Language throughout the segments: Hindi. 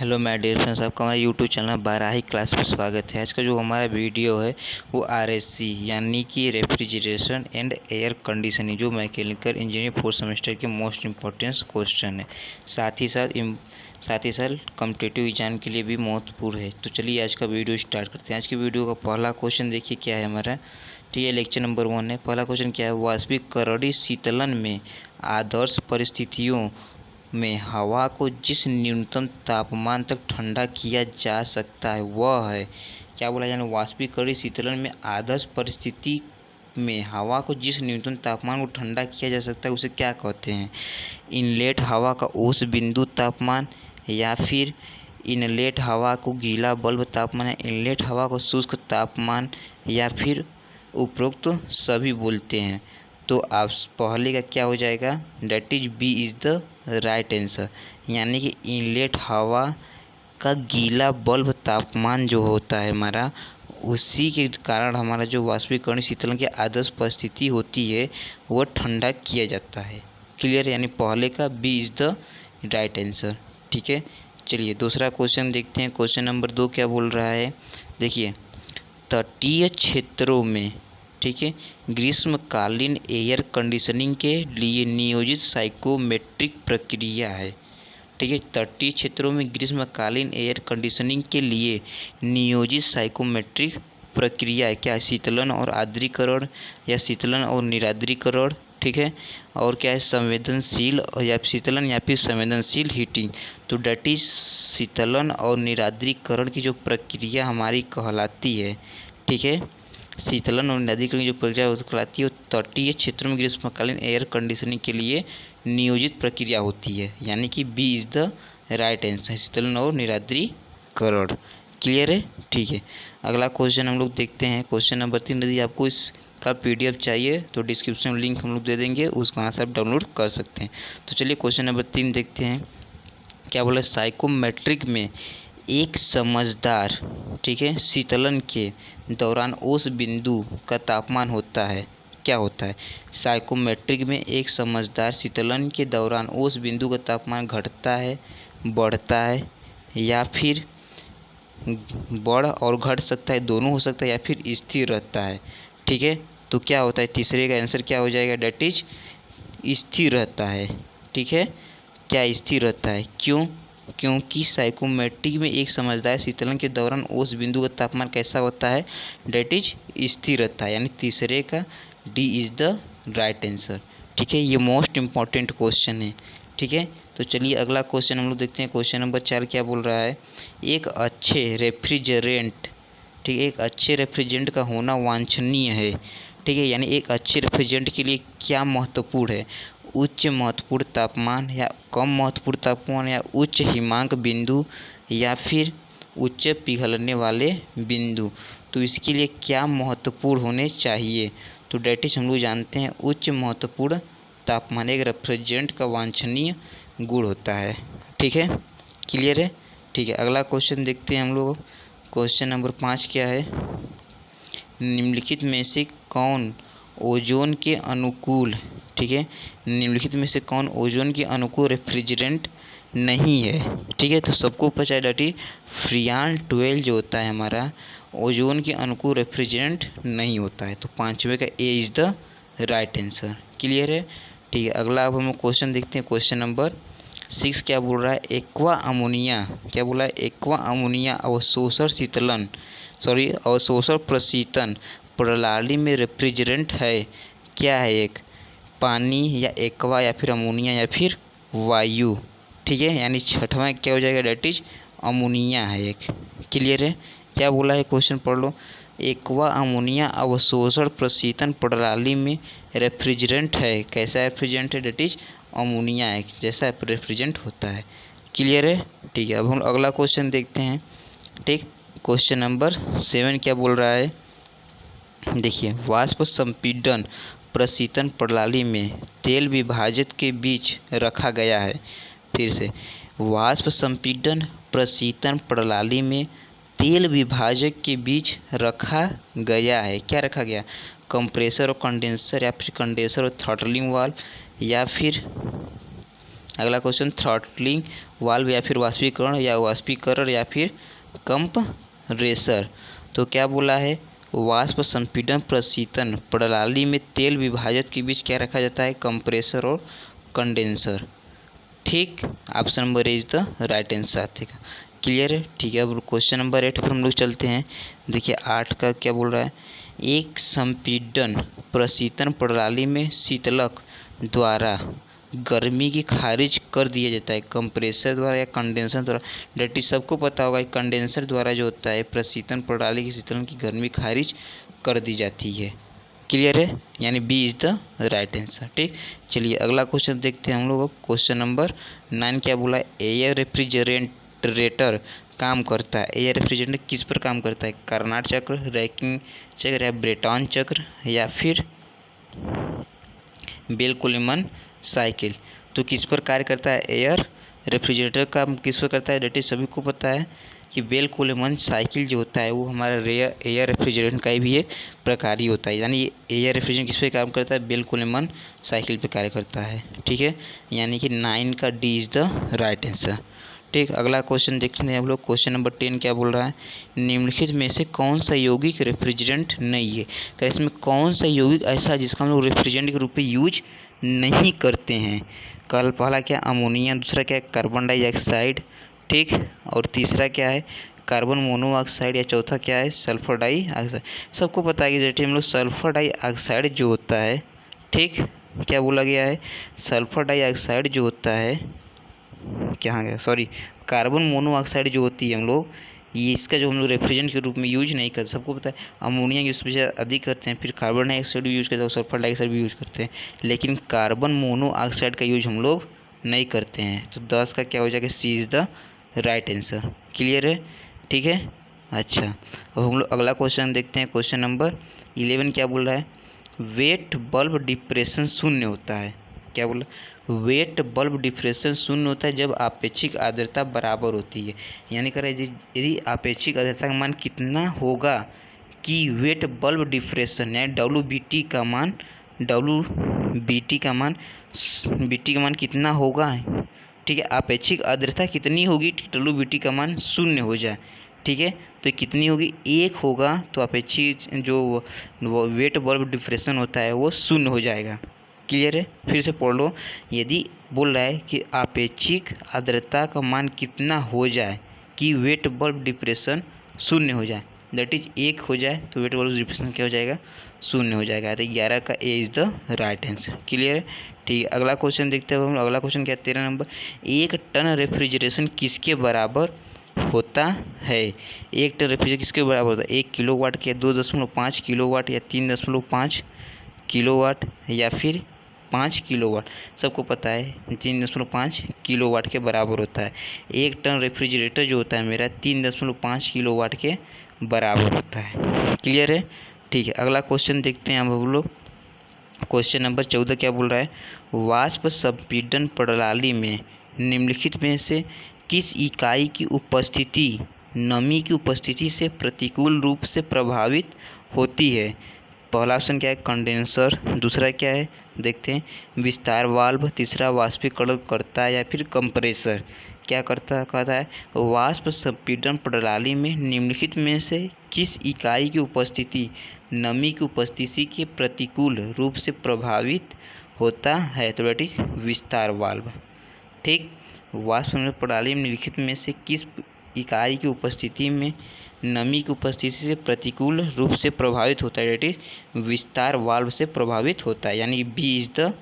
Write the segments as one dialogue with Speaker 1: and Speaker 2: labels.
Speaker 1: हेलो माय डियर फ्रेंड्स, आपका हमारे यूट्यूब चैनल 12वीं क्लास में स्वागत है। आज का जो हमारा वीडियो है वो आरएससी यानी कि रेफ्रिजरेशन एंड एयर कंडीशनिंग जो मैकेनिकल इंजीनियरिंग फोर्थ सेमेस्टर के मोस्ट इम्पोर्टेंट क्वेश्चन है। साथ ही साथ कॉम्पिटिटिव एग्जाम के लिए भी महत्वपूर्ण है। तो चलिए आज का वीडियो स्टार्ट करते हैं। आज की वीडियो का पहला क्वेश्चन देखिए क्या है हमारा। ठीक है, लेक्चर नंबर 1 है। पहला क्वेश्चन क्या है, वाष्पीकरण शीतलन में आदर्श परिस्थितियों में हवा को जिस न्यूनतम तापमान तक ठंडा किया जा सकता है वह है। क्या बोला जाए, वाष्पीकरण शीतलन में आदर्श परिस्थिति में हवा को जिस न्यूनतम तापमान को ठंडा किया जा सकता है उसे क्या कहते हैं। इनलेट हवा का औसत बिंदु तापमान, या फिर इनलेट हवा को गीला बल्ब तापमान, या इनलेट हवा को शुष्क तापमान, या फिर उपरोक्त सभी बोलते हैं। तो आप पहले का क्या हो जाएगा, that is B is the right answer. यानी कि इनलेट हवा का गीला बल्ब तापमान जो होता है हमारा, उसी के कारण हमारा जो वाष्पीकरण शीतलन की आदर्श परिस्थिति होती है वो ठंडा किया जाता है। क्लियर, यानी पहले का B is the right answer. ठीक है, चलिए दूसरा क्वेश्चन देखते हैं। क्वेश्चन नंबर 2 क्या बोल रहा है, देखिए। तटीय क्षेत्रों में, ठीक है, ग्रीष्मकालीन एयर कंडीशनिंग के लिए नियोजित साइकोमेट्रिक प्रक्रिया है। ठीक है, तटीय क्षेत्रों में ग्रीष्मकालीन एयर कंडीशनिंग के लिए नियोजित साइकोमेट्रिक प्रक्रिया है। क्या, शीतलन और आर्द्रीकरण, या शीतलन और निरार्द्रीकरण। ठीक है, और क्या है, संवेदनशील या शीतलन, या फिर संवेदनशील हीटिंग। तो डेट इज शीतलन और निरार्द्रीकरण की जो प्रक्रिया हमारी कहलाती है, ठीक है, शीतलन और निरार्द्रीकरण की जो प्रक्रिया कहलाती है वो तटीय क्षेत्रों में ग्रीष्मकालीन एयर कंडीशनिंग के लिए नियोजित प्रक्रिया होती है। यानी कि B is the right answer, शीतलन और निरार्द्रीकरण। क्लियर है, ठीक है। अगला क्वेश्चन हम लोग देखते हैं। क्वेश्चन नंबर 3, यदि आपको इसका PDF चाहिए तो डिस्क्रिप्शन में लिंक हम लोग दे देंगे, उसको वहाँ से आप डाउनलोड कर सकते हैं। तो चलिए क्वेश्चन नंबर 3 देखते हैं। क्या बोला, साइकोमेट्रिक में एक समझदार, ठीक है, शीतलन के दौरान उस बिंदु का तापमान होता है। क्या होता है, साइकोमेट्रिक में एक समझदार शीतलन के दौरान उस बिंदु का तापमान घटता है, बढ़ता है, या फिर बढ़ और घट सकता है, दोनों हो सकता है, या फिर स्थिर रहता है। ठीक है, तो क्या होता है, तीसरे का आंसर क्या हो जाएगा, डेट इज स्थिर रहता है। ठीक है, क्या स्थिर रहता है, क्यों, क्योंकि साइकोमेट्रिक में एक समझदार शीतलन के दौरान उस बिंदु का तापमान कैसा होता है, डेट इज स्थिर रहता है। यानी तीसरे का D is the right answer. ठीक है, ये मोस्ट इम्पॉर्टेंट क्वेश्चन है। ठीक है, तो चलिए अगला क्वेश्चन हम लोग देखते हैं। क्वेश्चन नंबर 4 क्या बोल रहा है, एक अच्छे रेफ्रिजरेंट, ठीक है, एक अच्छे रेफ्रिजरेंट का होना वांछनीय है। ठीक है, यानी एक अच्छे रेफ्रिजरेंट के लिए क्या महत्वपूर्ण है, उच्च महत्वपूर्ण तापमान, या कम महत्वपूर्ण तापमान, या उच्च हिमांक बिंदु, या फिर उच्च पिघलने वाले बिंदु। तो इसके लिए क्या महत्वपूर्ण होने चाहिए, तो डेट इज हम लोग जानते हैं उच्च महत्वपूर्ण तापमान एक रेफ्रिजरेंट का वांछनीय गुण होता है। ठीक है, क्लियर है, ठीक है। अगला क्वेश्चन देखते हैं हम लोग। क्वेश्चन नंबर 5 क्या है, निम्नलिखित में से कौन ओजोन के अनुकूल, ठीक है, निम्नलिखित में से कौन ओजोन के अनुकूल रेफ्रिजरेंट नहीं है। ठीक है, तो सबको पता है डेट फ्रियान 12 जो होता है हमारा ओजोन के अनुकूल रेफ्रिजरेंट नहीं होता है। तो 5वें का A is the right answer. Clear है, ठीक है। अगला अब हम क्वेश्चन देखते हैं। क्वेश्चन नंबर 6 क्या बोल रहा है, एक्वा अमोनिया, क्या बोला है, एक्वा अमोनिया अवशोषण शीतलन, सॉरी अवशोषण प्रशीतन प्रणाली में रेफ्रिजरेंट है। क्या है, एक पानी, या एक्वा, या फिर अमोनिया, या फिर वायु। ठीक है, यानी छठवां क्या हो जाएगा, डेट इज अमोनिया है एक। क्लियर है, क्या बोला है, क्वेश्चन पढ़ लो। एक्वा अमोनिया अवशोषण प्रशीतन प्रणाली में रेफ्रिजरेंट है। कैसा रेफ्रिजरेंट है, डेट इज अमोनिया है, जैसा रेफ्रिजरेंट होता है। क्लियर है, ठीक है। अब हम अगला क्वेश्चन देखते हैं। ठीक, क्वेश्चन नंबर 7 क्या बोल रहा है, देखिए, वाष्प संपीड़न प्रशीतन प्रणाली में तेल विभाजक के बीच रखा गया है। फिर से, वाष्प संपीड़न प्रशीतन प्रणाली में तेल विभाजक के बीच रखा गया है। क्या रखा गया, कंप्रेसर और कंडेंसर, या फिर कंडेंसर और थ्रॉटलिंग वाल्व, या फिर अगला क्वेश्चन, थ्रॉटलिंग वाल्व या फिर वाष्पीकरण या वाष्पीकरण या फिर कंप्रेसर। तो क्या बोला है, वाष्प संपीड़न प्रशीतन प्रणाली में तेल विभाजक के बीच क्या रखा जाता है, कंप्रेसर और कंडेंसर। ठीक, option number A is the right answer. ठीक है, क्लियर है। ठीक है, अब क्वेश्चन नंबर 8 पर हम लोग चलते हैं। देखिए 8 का क्या बोल रहा है, एक संपीड़न प्रशीतन प्रणाली में शीतलक द्वारा गर्मी की खारिज कर दिया जाता है, कंप्रेसर द्वारा या कंडेंसर द्वारा। डेट इज सबको पता होगा कंडेंसर द्वारा जो होता है प्रशीतन प्रणाली की शीतलन की गर्मी खारिज कर दी जाती है। क्लियर है, यानी B is the right answer. ठीक, चलिए अगला क्वेश्चन देखते हैं हम लोग। अब क्वेश्चन नंबर 9 क्या बोला है, एयर रेफ्रिजरेटर काम करता है। एयर रेफ्रिजरेटर किस पर काम करता है, कार्नोट चक्र, रैंकिन चक्र या ब्रेटॉन चक्र या फिर बेल-कोलमन साइकिल। तो किस पर कार्य करता है, एयर रेफ्रिजरेटर का किस पर करता है, डेट इज सभी को पता है कि बेल-कोलमन साइकिल जो होता है वो हमारा एयर रेफ्रिजरेटर का भी एक प्रकार ही होता है। यानी एयर रेफ्रिजरेटर किस पे काम करता है, बेल-कोलमन साइकिल पे कार्य करता है। ठीक है, यानी कि 9 का D is the right answer. ठीक, अगला क्वेश्चन देखते हैं हम लोग। क्वेश्चन नंबर 10 क्या बोल रहा है, निम्नलिखित में से कौन सा यौगिक रेफ्रिजरेंट नहीं है। क्या इसमें कौन सा यौगिक ऐसा है जिसका हम लोग रेफ्रिजरेंट के रूप में यूज नहीं करते हैं। कल पहला क्या, अमोनिया, दूसरा क्या है, कार्बन डाइऑक्साइड। ठीक, और तीसरा क्या है, कार्बन मोनोऑक्साइड, या चौथा क्या है, सल्फर डाइऑक्साइड। सबको पता है कि जैसे हम लोग सल्फर डाइऑक्साइड जो होता है, ठीक, क्या बोला गया है, सल्फर डाइऑक्साइड जो होता है, क्या गया, सॉरी, कार्बन मोनोऑक्साइड जो होती है हम लोग, ये इसका जो हम लोग रेफ्रिजरेंट के रूप में यूज नहीं करते। सबको पता है अमोनिया यूज से अधिक करते हैं, फिर कार्बन डाइऑक्साइड भी यूज करते हैं और सल्फर डाइऑक्साइड भी यूज करते हैं, लेकिन कार्बन मोनोऑक्साइड का यूज हम लोग नहीं करते हैं। तो 10 का क्या हो जाएगा, C is the right answer. Clear है, ठीक है। अच्छा, अब हम लोग अगला क्वेश्चन देखते हैं। क्वेश्चन नंबर 11 क्या बोल रहा है, वेट बल्ब डिप्रेशन शून्य होता है। क्या बोला, वेट बल्ब डिप्रेशन शून्य होता है जब आपेक्षिक आर्द्रता बराबर होती है। यानी कह रहे यदि आपेक्षिक आर्द्रता का मान कितना होगा कि वेट बल्ब डिप्रेशन यानी WBT का मान BT का मान कितना होगा। ठीक है, आपेक्षिक आर्द्रता कितनी होगी, WBT का मान शून्य हो जाए। ठीक है, तो कितनी होगी, 1 होगा तो अपेक्षित जो वेट बल्ब डिप्रेशन होता है वो शून्य हो जाएगा। क्लियर है, फिर से पढ़ लो। यदि बोल रहा है कि आपेक्षिक आर्द्रता का मान कितना हो जाए कि वेट बल्ब डिप्रेशन शून्य हो जाए, दैट इज 1 हो जाए तो वेट बल्ब डिप्रेशन क्या हो जाएगा, शून्य हो जाएगा। तो 11 का A is the right answer. Clear है, ठीक है। अगला क्वेश्चन देखते हैं हम। अगला क्वेश्चन क्या है, 13 नंबर, 1 टन रेफ्रिजरेशन किसके बराबर होता है। 1 टन रेफ्रिजरेशन किसके बराबर होता है, 1 किलोवाट के, 2.5 किलोवाट या 3.5 किलोवाट या फिर 5 किलोवाट। सबको पता है 3.5 किलोवाट के बराबर होता है। 1 टन रेफ्रिजरेटर जो होता है मेरा 3.5 किलोवाट के बराबर होता है। क्लियर है, ठीक है। अगला क्वेश्चन देखते हैं हम लोग। क्वेश्चन नंबर 14 क्या बोल रहा है, वाष्प संपीड़न प्रणाली में निम्नलिखित में से किस इकाई की उपस्थिति नमी की उपस्थिति से प्रतिकूल रूप से प्रभावित होती है। पहला ऑप्शन क्या है, कंडेंसर, दूसरा क्या है देखते हैं, विस्तार वाल्व, तीसरा वाष्पीकरण करता है या फिर कंप्रेसर। क्या कहता है, वाष्प संपीड़न प्रणाली में निम्नलिखित में से किस इकाई की उपस्थिति नमी की उपस्थिति के प्रतिकूल रूप से प्रभावित होता है, तो दैट इज विस्तार वाल्व। ठीक, वाष्प संपीड़न प्रणाली में निम्नलिखित में से किस इकाई की उपस्थिति में नमी की उपस्थिति से प्रतिकूल रूप से प्रभावित होता है, डेट इज विस्तार वाल्व से प्रभावित होता है, यानी B is the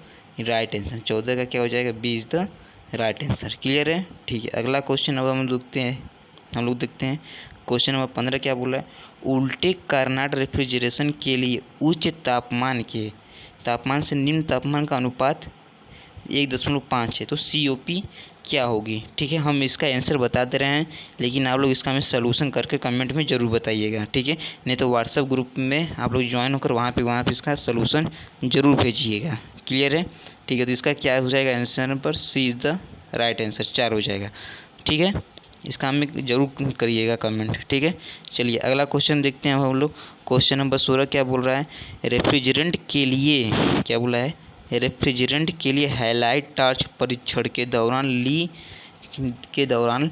Speaker 1: right answer. 14 का क्या हो जाएगा, B is the right answer. Clear है, ठीक है। अगला क्वेश्चन अब हम लोग देखते हैं। क्वेश्चन नंबर 15 क्या बोला है, उल्टे कार्नोट रेफ्रिजरेशन के लिए उच्च तापमान से निम्न तापमान का अनुपात 1.5 है, तो COP क्या होगी। ठीक है, हम इसका आंसर बता दे रहे हैं, लेकिन आप लोग इसका हमें सलूशन करके कमेंट में ज़रूर बताइएगा। ठीक है, नहीं तो व्हाट्सएप ग्रुप में आप लोग ज्वाइन होकर वहाँ पे इसका सलूशन ज़रूर भेजिएगा। क्लियर है, ठीक है। तो इसका क्या हो जाएगा आंसर पर, सी इज़ द राइट आंसर, 4 हो जाएगा। ठीक है, इसका हमें ज़रूर करिएगा कमेंट। ठीक है, चलिए अगला क्वेश्चन देखते हैं हम लोग। क्वेश्चन नंबर 16 क्या बोल रहा है, रेफ्रिजरेंट के लिए क्या बोला है, रेफ्रिजरेंट के लिए हैलाइड टॉर्च परीक्षण के दौरान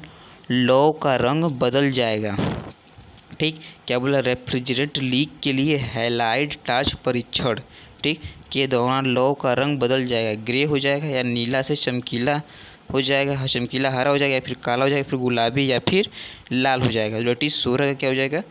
Speaker 1: लौ का रंग बदल जाएगा। ठीक, क्या बोला, रेफ्रिजरेंट लीक के लिए हैलाइड टॉर्च परीक्षण, ठीक, के दौरान लौ का रंग बदल जाएगा, ग्रे हो जाएगा या नीला से चमकीला हो जाएगा, चमकीला हरा हो जाएगा, या फिर काला हो जाएगा, फिर गुलाबी या फिर लाल हो जाएगा। डेट इज 16 का क्या हो जाएगा,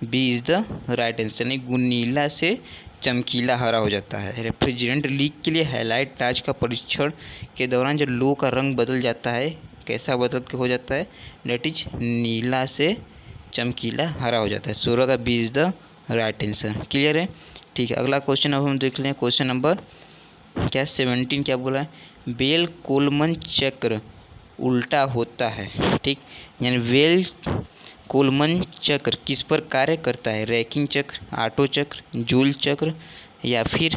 Speaker 1: B is the right answer, यानी नीला से चमकीला हरा हो जाता है। रेफ्रिजरेंट लीक के लिए हैलाइड टॉर्च का परीक्षण के दौरान जब लौ का रंग बदल जाता है, कैसा बदल के हो जाता है, डेट इज नीला से चमकीला हरा हो जाता है। 16 का B is the right answer. Clear है? ठीक है, अगला क्वेश्चन अब हम देख लें। क्वेश्चन नंबर क्या 17 क्या बोला है, बेल कोलमन चक्र उल्टा होता है। ठीक, यानी बेल कोलमन चक्र किस पर कार्य करता है, रैकिंग चक्र, ऑटो चक्र, जूल चक्र या फिर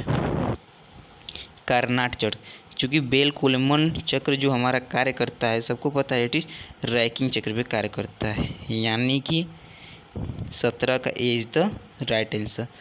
Speaker 1: कार्नाट चक्र। चूँकि बेल कोलमन चक्र जो हमारा कार्य करता है सबको पता है, इट इज रैकिंग चक्र पे कार्य करता है, यानी कि 17 का A is the right answer.